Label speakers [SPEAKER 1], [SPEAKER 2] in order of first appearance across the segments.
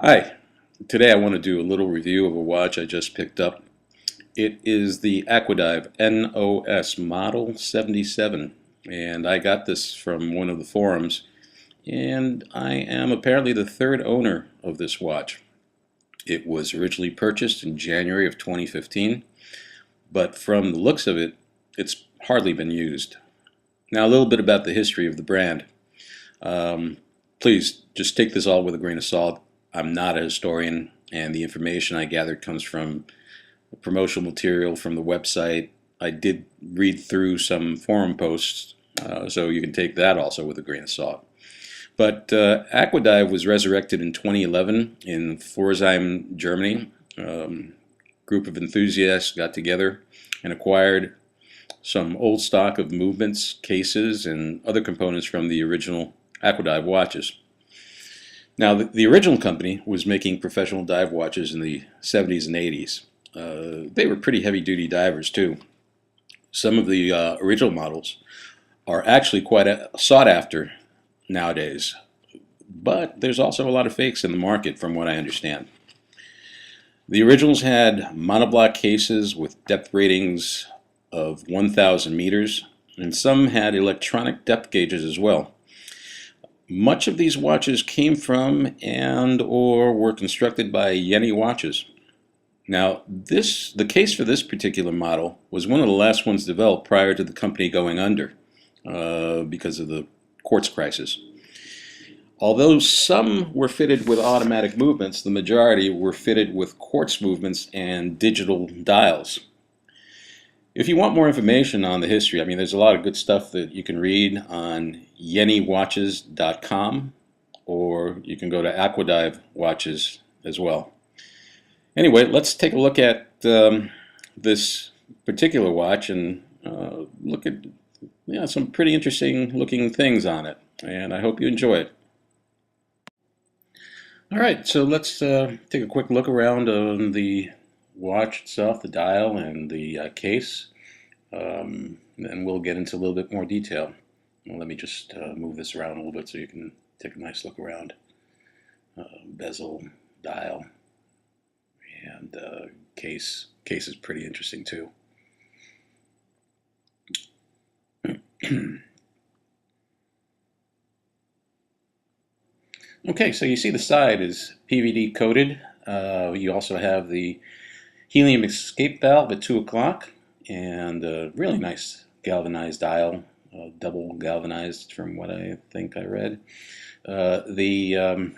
[SPEAKER 1] Hi, today I want to do a little review of a watch I just picked up. It is the Aquadive NOS Model 77, and I got this from one of the forums, and I am apparently the third owner of this watch. It was originally purchased in January of 2015, but from the looks of it, it's hardly been used. Now, a little bit about the history of the brand. Um, Please just take this all with a grain of salt. I'm not a historian, and the information I gathered comes from promotional material from the website. I did read through some forum posts, so you can take that also with a grain of salt. But Aquadive was resurrected in 2011 in Pforzheim, Germany. Group of enthusiasts got together and acquired some old stock of movements, cases, and other components from the original Aquadive watches. Now, the original company was making professional dive watches in the 70s and 80s. They were pretty heavy-duty divers, too. Some of the original models are actually quite sought after nowadays, but there's also a lot of fakes in the market, from what I understand. The originals had monoblock cases with depth ratings of 1,000 meters, and some had electronic depth gauges as well. Much of these watches came from and or were constructed by Yenny watches. Now, the case for this particular model was one of the last ones developed prior to the company going under because of the quartz crisis. Although some were fitted with automatic movements, the majority were fitted with quartz movements and digital dials. If you want more information on the history, I mean, there's a lot of good stuff that you can read on yennywatches.com, or you can go to Aquadive Watches as well. Anyway, let's take a look at this particular watch and look at some pretty interesting looking things on it, and I hope you enjoy it. All right, so let's take a quick look around on the watch itself, the dial, and the case. And we'll get into a little bit more detail. Well, let me just move this around a little bit so you can take a nice look around. Bezel, dial, and case. Case is pretty interesting too. Okay, so you see the side is PVD coated. You also have the helium escape valve at 2 o'clock, and a really nice galvanized dial, double galvanized from what I think I read. The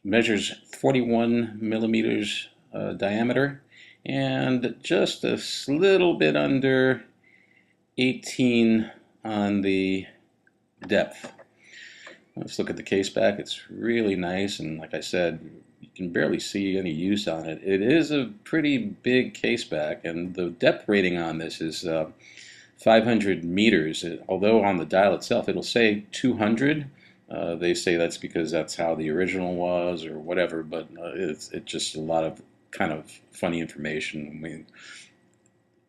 [SPEAKER 1] measures 41 millimeters diameter and just a little bit under 18 on the depth. Let's look at the case back. It's really nice, and like I said, you can barely see any use on it. It is a pretty big case back, and the depth rating on this is 500 meters. Although on the dial itself it'll say 200. They say that's because that's how the original was or whatever, but it's just a lot of kind of funny information. I mean,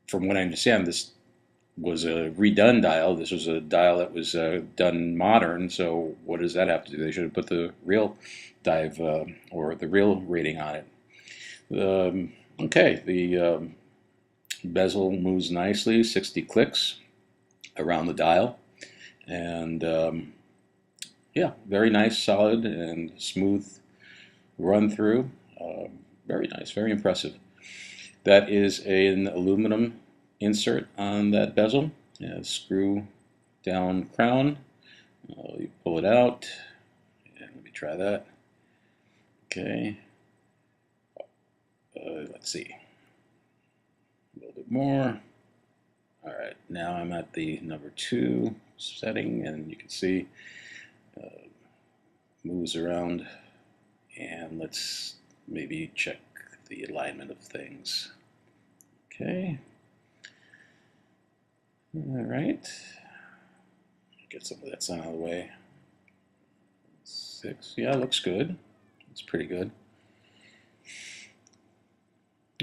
[SPEAKER 1] from what I understand, this was a redone dial. This was a dial that was done modern, so what does that have to do? They should have put the real dive or the real rating on it. Okay, the bezel moves nicely, 60 clicks around the dial, and yeah, very nice, solid, and smooth run through. Very nice, very impressive. That is an aluminum insert on that bezel. Screw down crown. You pull it out. And let me try that. Okay. Let's see. A little bit more. All right. Now I'm at the number 2 setting, and you can see moves around. And let's maybe check the alignment of things. Okay. All right. Get some of that sun out of the way. 6. Yeah, looks good. It's pretty good.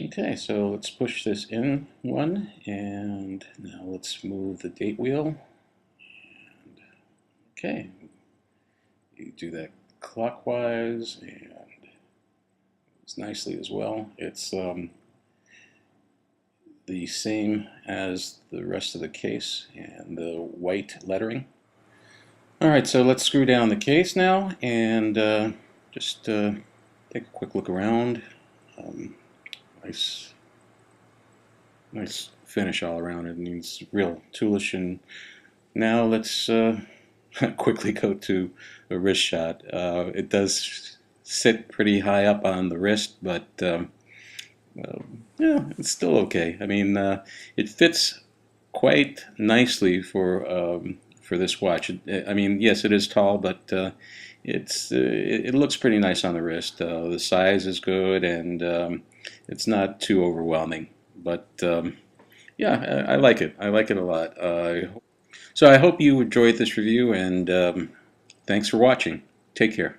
[SPEAKER 1] Okay, so let's push this in one, and now let's move the date wheel. And, okay, you do that clockwise, and nicely as well. It's the same as the rest of the case and the white lettering. Alright, so let's screw down the case now and just take a quick look around. Nice, nice finish all around. It needs real toolish. And now let's quickly go to a wrist shot. It does sit pretty high up on the wrist, but yeah, it's still okay. I mean, it fits quite nicely for this watch. I mean, yes, it is tall, but it looks pretty nice on the wrist. The size is good, and it's not too overwhelming. But yeah, I like it. I like it a lot. So I hope you enjoyed this review, and thanks for watching. Take care.